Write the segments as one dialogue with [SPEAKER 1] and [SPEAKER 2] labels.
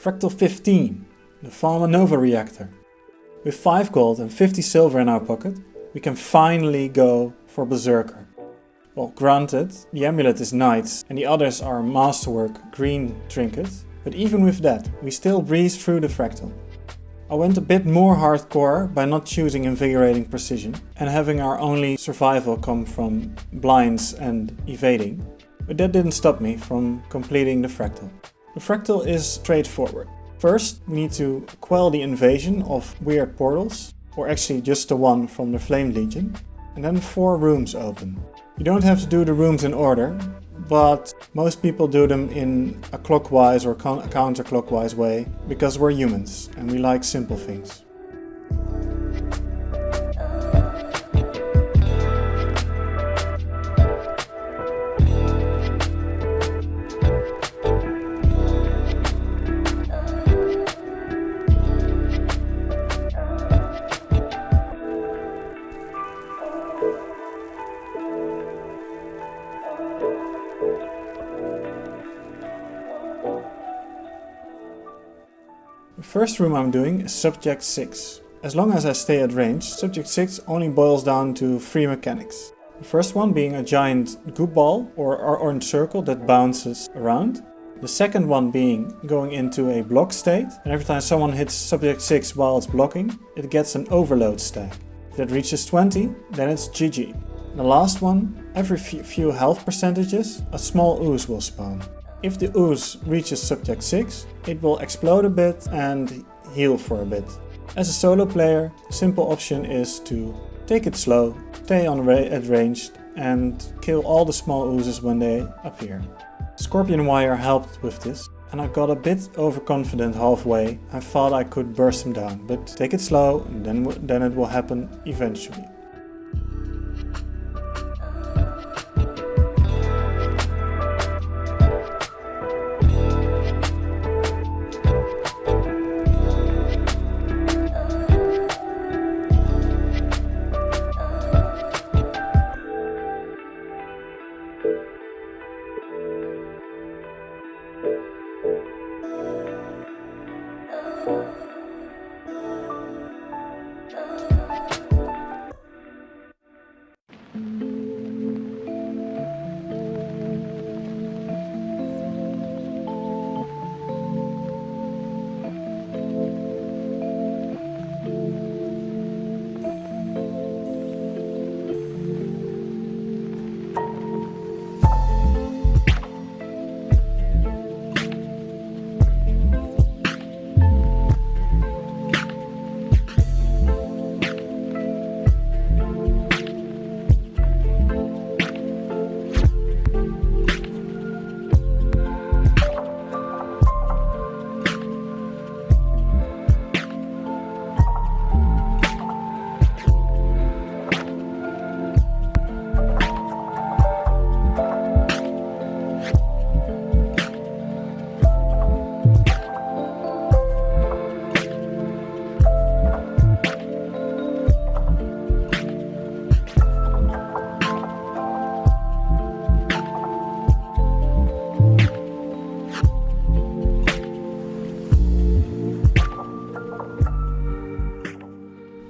[SPEAKER 1] Fractal 15, the Thaumanova reactor. With 5 gold and 50 silver in our pocket, we can finally go for Berserker. Well, granted, the Amulet is nice and the others are Masterwork green trinkets, but even with that, we still breeze through the Fractal. I went a bit more hardcore by not choosing Invigorating Precision and having our only survival come from blinds and evading, but that didn't stop me from completing the Fractal. The Fractal is straightforward. First, we need to quell the invasion of weird portals, or actually just the one from the Flame Legion, and then 4 rooms open. You don't have to do the rooms in order, but most people do them in a clockwise or counterclockwise way, because we're humans and we like simple things. The first room I'm doing is Subject 6. As long as I stay at range, Subject 6 only boils down to 3 mechanics. The first one being a giant goop ball or orange circle that bounces around. The second one being going into a block state, and every time someone hits Subject 6 while it's blocking, it gets an overload stack. If that reaches 20, then it's GG. The last one, every few health percentages, a small ooze will spawn. If the ooze reaches Subject 6, it will explode a bit and heal for a bit. As a solo player, the simple option is to take it slow, stay at range and kill all the small oozes when they appear. Scorpion Wire helped with this, and I got a bit overconfident halfway. I thought I could burst them down, but take it slow and then it will happen eventually.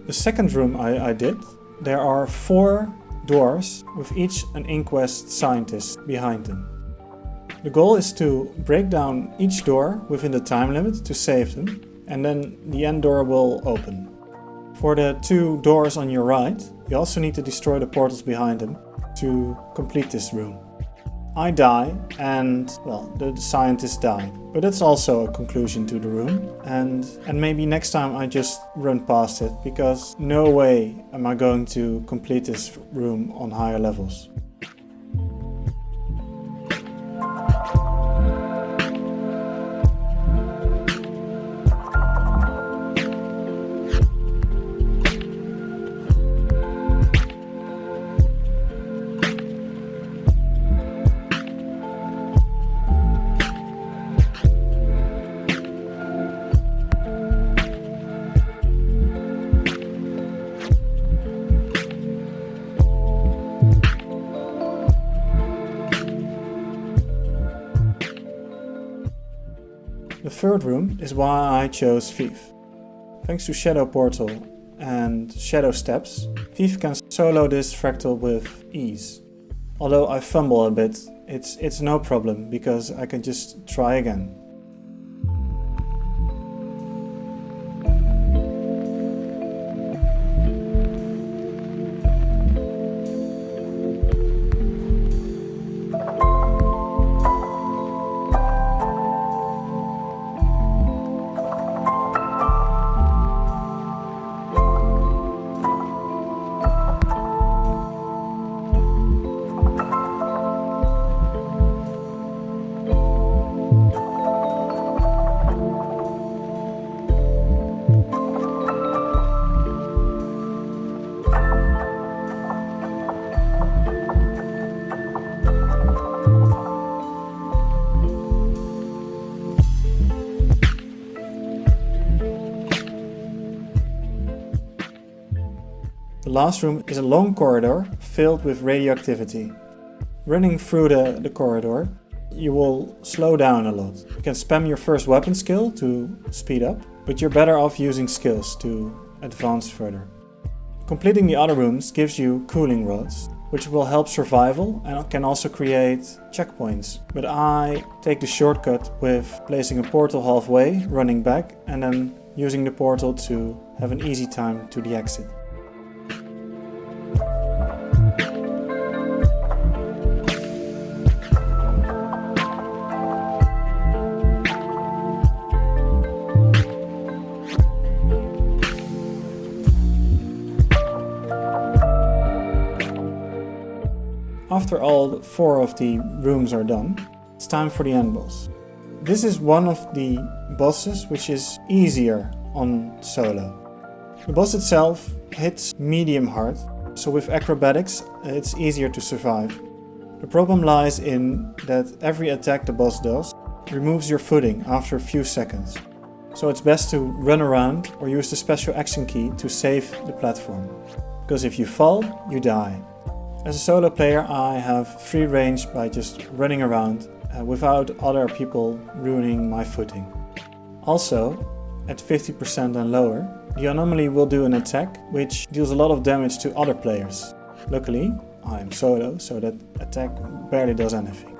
[SPEAKER 1] The second room I did, there are 4 doors with each an Inquest scientist behind them. The goal is to break down each door within the time limit to save them, and then the end door will open. For the 2 doors on your right, you also need to destroy the portals behind them to complete this room. I die and, well, the scientists die. But that's also a conclusion to the room, and maybe next time I just run past it, because no way am I going to complete this room on higher levels. third room is why I chose Thief. Thanks to Shadow Portal and Shadow Steps, Thief can solo this fractal with ease. Although I fumble a bit, it's no problem because I can just try again. The last room is a long corridor filled with radioactivity. Running through the corridor, you will slow down a lot. You can spam your first weapon skill to speed up, but you're better off using skills to advance further. Completing the other rooms gives you cooling rods, which will help survival and can also create checkpoints. But I take the shortcut with placing a portal halfway, running back, and then using the portal to have an easy time to the exit. After all 4 of the rooms are done, it's time for the end boss. This is one of the bosses which is easier on solo. The boss itself hits medium hard, so with acrobatics it's easier to survive. The problem lies in that every attack the boss does removes your footing after a few seconds. So it's best to run around or use the special action key to save the platform. Because if you fall, you die. As a solo player, I have free range by just running around without other people ruining my footing. Also, at 50% and lower, the anomaly will do an attack which deals a lot of damage to other players. Luckily, I am solo, so that attack barely does anything.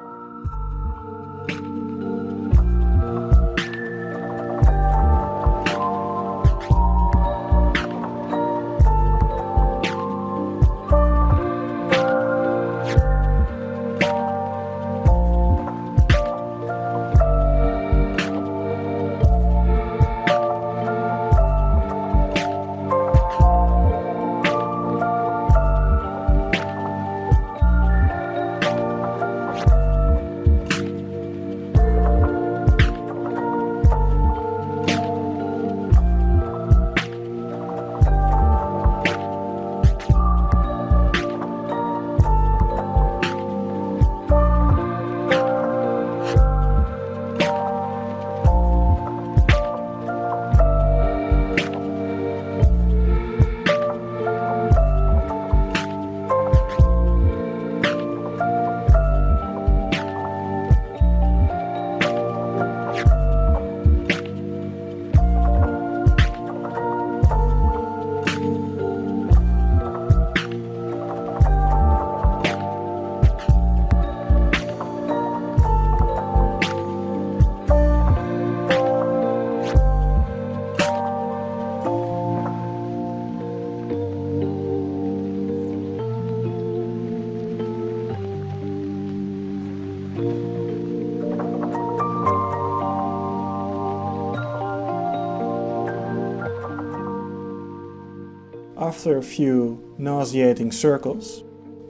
[SPEAKER 1] After a few nauseating circles,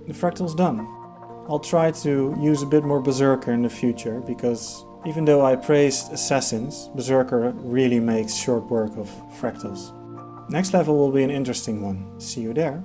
[SPEAKER 1] the fractal's done. I'll try to use a bit more Berserker in the future, because even though I praised Assassins, Berserker really makes short work of fractals. Next level will be an interesting one. See you there.